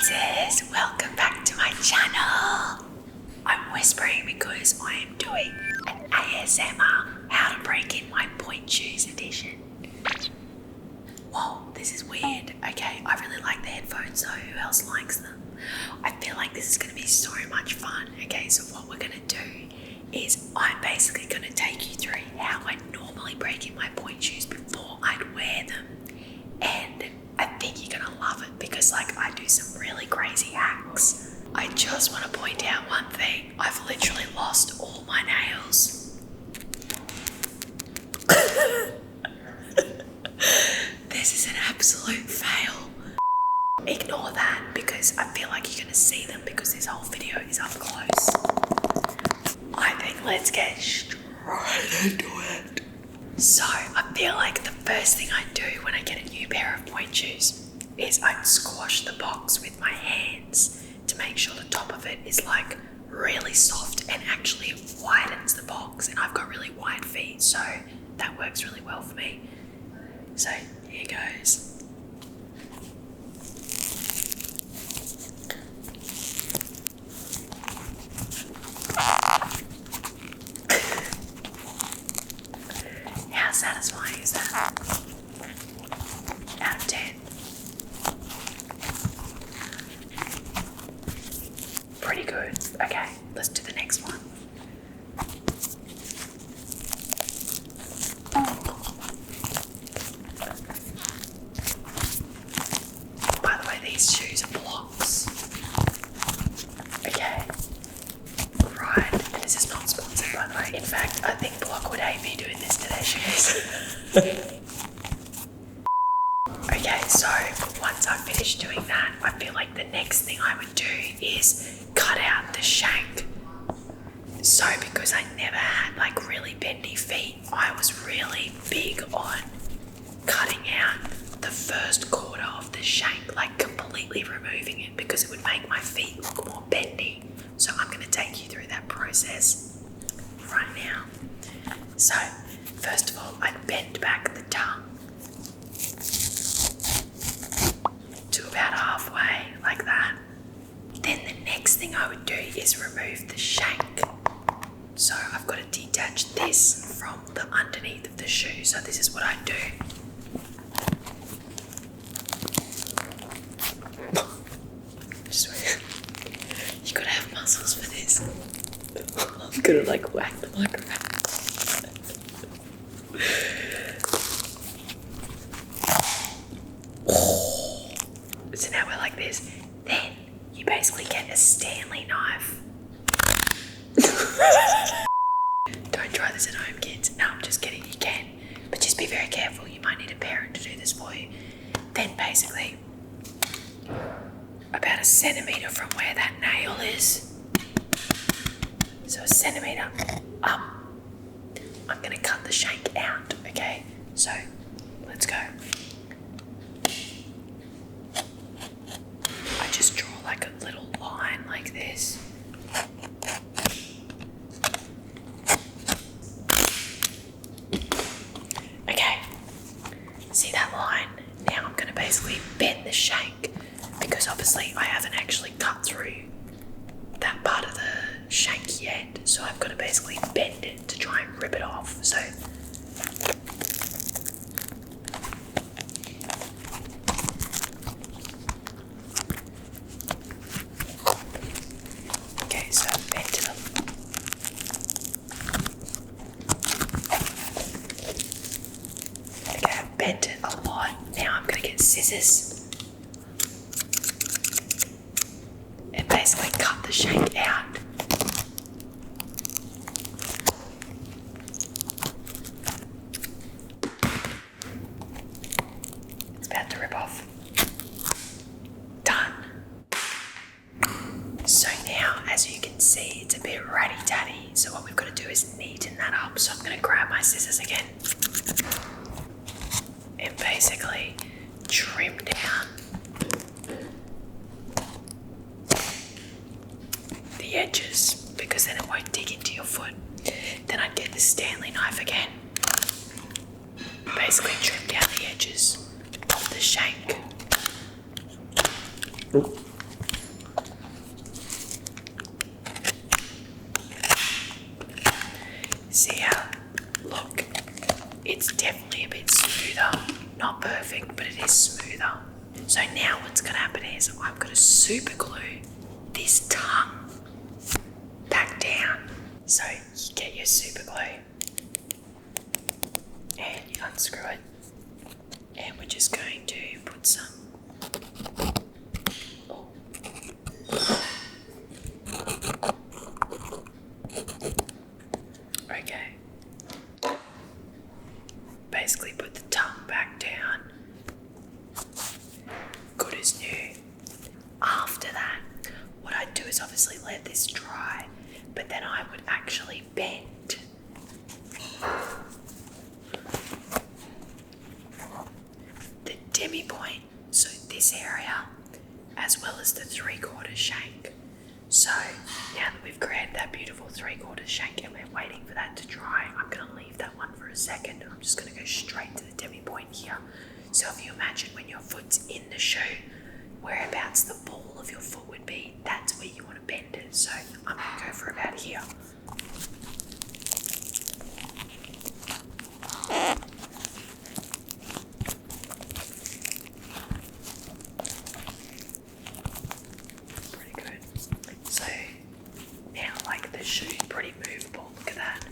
princess, welcome back to my channel. I'm whispering because I am doing an ASMR how to break in my Pointe shoes edition. Whoa, this is weird. Okay, I really like the headphones, so who else likes them? I feel like this is going to be so much fun. Okay, so what we're going to do is I'm basically going to take you through how I normally break in my Pointe shoes before I'd wear them. And I think you're going to love it because I do some really crazy hacks. I just want to point out one thing. I've literally lost all my nails. This is an absolute fail. Ignore that because I feel like you're going to see them because this whole video is up close. I think let's get straight into it. So I feel like the first thing I do when I get a new pair of Pointe shoes is I squash the box with my hands to make sure the top of it is really soft and actually widens the box. And I've got really wide feet, so that works really well for me. So here goes. How satisfying is that? Out of 10. Pretty good. Okay, let's do the next one. By the way, these shoes are blocks. Okay. Right, and this is not sponsored, by the way. In fact, I think Block would hate me doing this to their shoes. Okay, so once I've finished doing that, I feel like the next thing I would do is cut out the shank. So because I never had really bendy feet, I was really big on cutting out the first quarter of the shank, completely removing it because it would make my feet look more bendy. So I'm going to take you through that process right now. So first of all, I'd bend back the tongue to about halfway, like that. Then the next thing I would do is remove the shank. So I've got to detach this from the underneath of the shoe. So this is what I do. You gotta have muscles for this. I'm gonna whack the microphone. So now we're like this. Then you basically get a Stanley knife. Don't try this at home, kids. No, I'm just kidding, you can. But just be very careful, you might need a parent to do this for you. Then basically, about 1 centimetre from where that nail is, so 1 centimetre up, I'm going to cut the shank out, okay? So, let's go. I just draw a little line like this. Okay, see that line? Now I'm going to basically bend the shank because obviously I haven't actually cut through that part of the shank yet. So I've got to basically bend it to try and rip it off. So okay, so I've bent it up. Okay, I've bent it a lot. Now I'm going to get scissors and basically cut the shank out. It's about to rip off. Done. So now, as you can see, it's a bit ratty-tatty. So what we've got to do is neaten that up. So I'm going to grab my scissors again and basically trim down the edges because then it won't dig into your foot. Then I'd get the Stanley knife again, basically trim down the edges of the shank. It's definitely a bit smoother. Not perfect, but it is smoother. So now what's going to happen is I'm going to super glue this tongue back down. So you get your super glue and you unscrew it, and we're just going to put some okay. Basically put the tongue back down. Good as new. After that, what I'd do is obviously let this dry, but then I would actually bend the demi-point, so this area, as well as the 3/4 shank. So now that we've created that beautiful 3/4 shank and we're waiting for that to dry, I'm going to leave that one for a second. I'm just going to go straight to the demi-point here. So if you imagine when your foot's in the shoe, whereabouts the ball of your foot would be, that's where you want to bend it. So I'm going to go for about here. Pretty good. So now, like, the shoe's pretty movable. Look at that.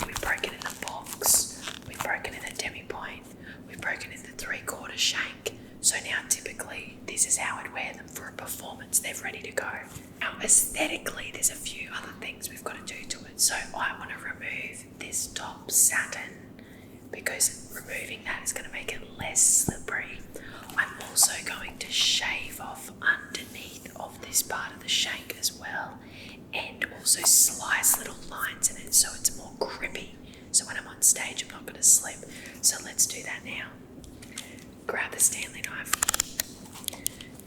We've broken in the box, we've broken in the demi-point, we've broken in the 3/4 shank. So now typically this is how I'd wear them for a performance. They're ready to go. Now aesthetically, there's a few other things we've got to do to it. So I want to remove this top satin because removing that is going to make it less slippery. I'm also going to shave off underneath of this part of the shank as well, and also slice little lines in it so it's more grippy. So when I'm on stage, I'm not going to slip. So let's do that now. Grab the Stanley knife,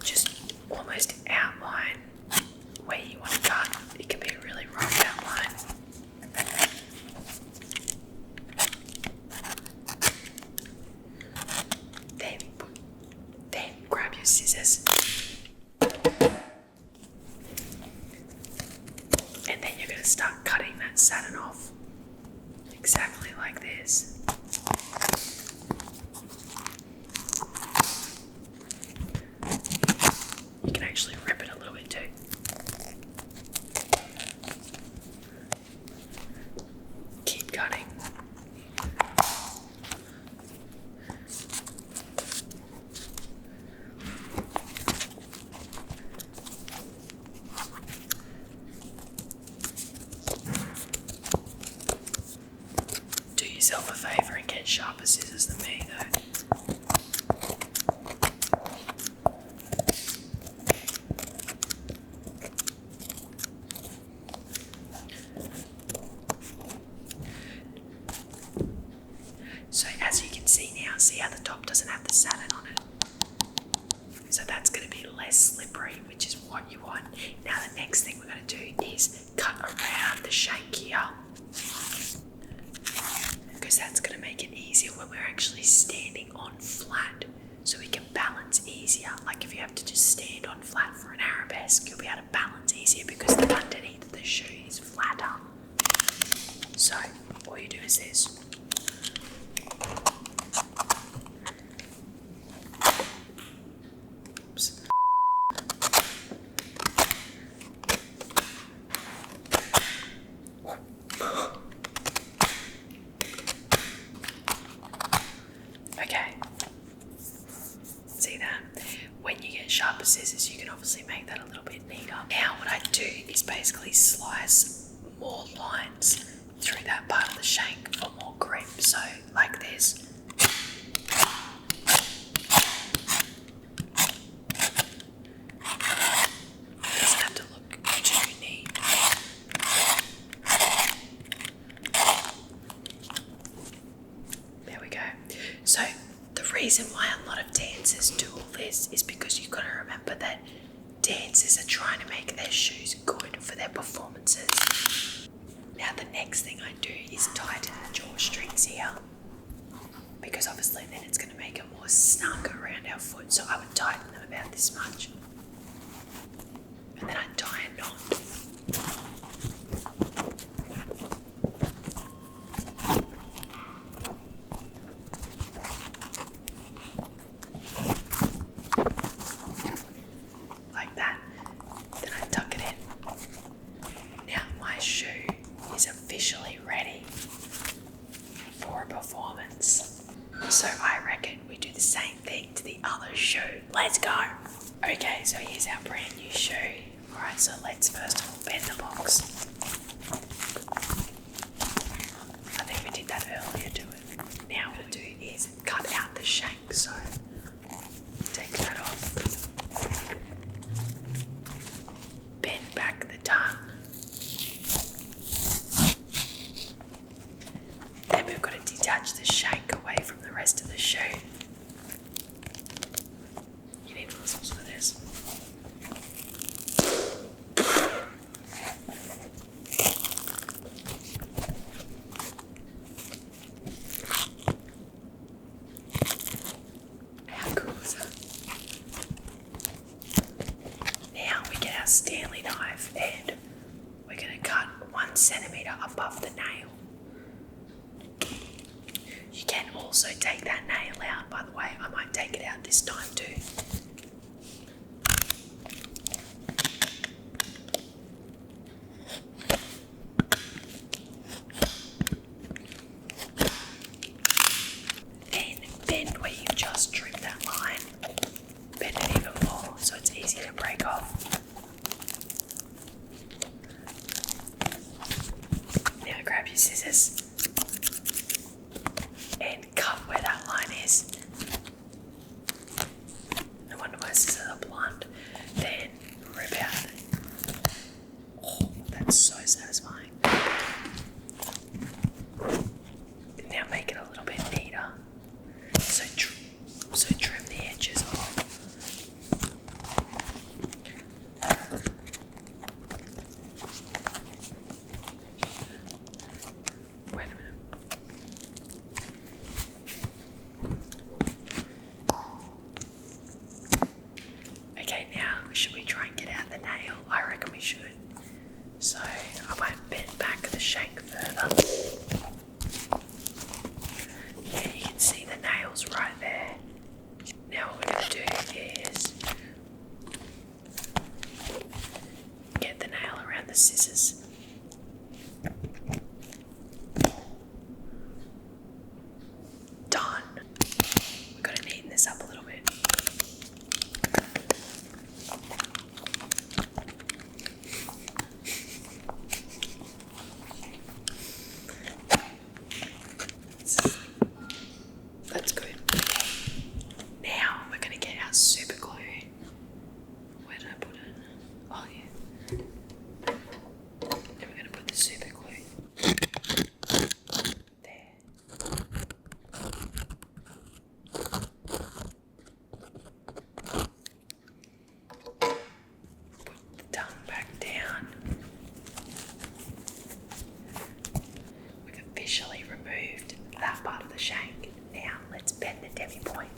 just almost outline where you want to cut. It can be a really rough outline. Then grab your scissors. And then you're going to start cutting that satin off. Exactly like this. You can actually rip it a little bit too. Keep cutting. Do yourself a favour and get sharper scissors than me though. So as you can see now, see how the top doesn't have the satin on it? So that's going to be less slippery, which is what you want. Now the next thing we're going to do is cut around the shank here, because that's going to make it easier when we're actually standing on flat, so we can balance easier. Like if you have to just stand on flat for an arabesque, you'll be able to balance easier because the underneath of the shoe is flatter. So all you do is this. Oops. Okay, see that? When you get sharper scissors, you can obviously make that a little bit neater. Now what I do is basically slice more lines through that part of the shank for more grip, so like this. Doesn't have to look too neat. There we go. So the reason why a lot of dancers do all this is because you've got to remember that dancers are trying to make their shoes good for their performances. Now the next thing I do is tighten the drawstrings here, because obviously then it's going to make it more snug around our foot. So I would tighten them about this much, and then I'd tie a knot. performance. So I reckon we do the same thing to the other shoe. Let's go. Okay, so here's our brand new shoe. Alright, so let's first of all bend the box. I think we did that earlier to it. Now what we'll do is cut out the shank, so take that off. Bend back the tongue. Then we've got to detach the shank away from the rest of the shoe. You need muscles for this. How cool is that? Now we get our Stanley knife and we're going to cut 1 centimetre above the nail. You can also take that nail out, by the way. I might take it out this time too. Then bend where you just trimmed that line. Bend it even more so it's easy to break off. Now grab your scissors and cut where that line is. No wonder my scissors are blunt. Then rip out. Oh, that's so satisfying. Now make it a little bit neater. So trim the edges off. Wait a minute. Okay, now should we try and get out the nail? I reckon we should. So I might bend back the shank further. Yeah, you can see the nails right there. Now what we're going to do is get the nail around the scissors. Done. We've got to neaten this up a little bit. That's good. Now we're going to get our super glue. Where did I put it? Oh yeah. And we're going to put the super glue there. Put the tongue back down. We've officially removed that part of the shank. Now let's bend the demi-point.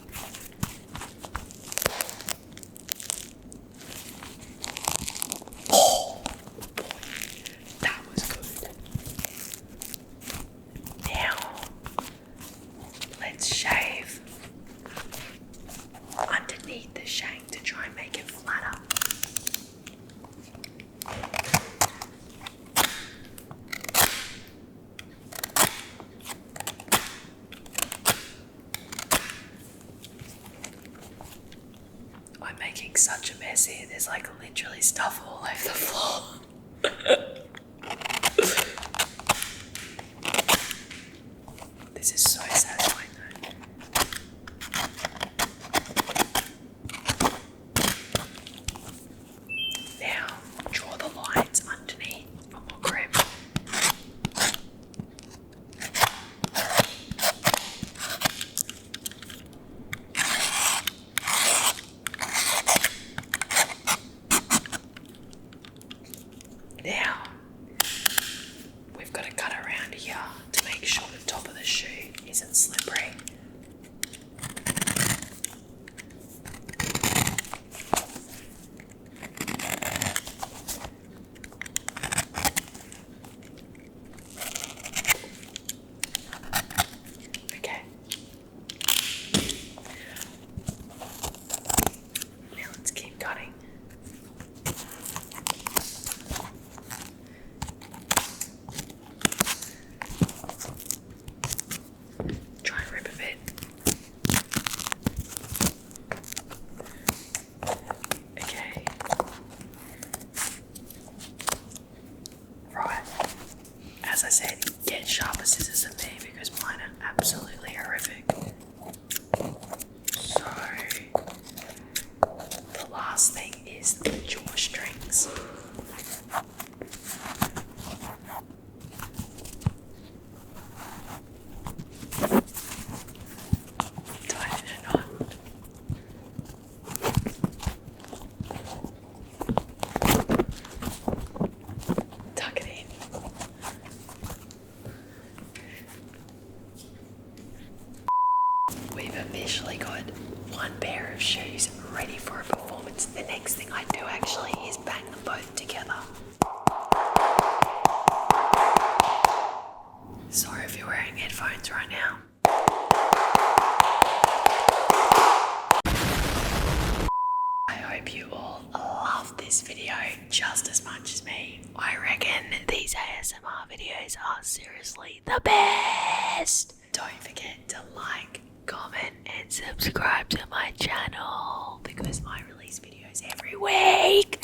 Oh boy, that was good. Now let's shave underneath the shank to try and make it flatter. I'm making such a mess here. There's like literally stuff all over the floor. This is so satisfying though. Now draw the lines underneath for more grip. Now, we've got to cut around here to make sure the top of the shoe isn't slipping. I've officially got one pair of shoes ready for a performance. The next thing I do actually is bang them both together. Sorry if you're wearing headphones right now. I hope you all love this video just as much as me. I reckon these ASMR videos are seriously the best. Don't forget to like, comment and subscribe to my channel because I release videos every week.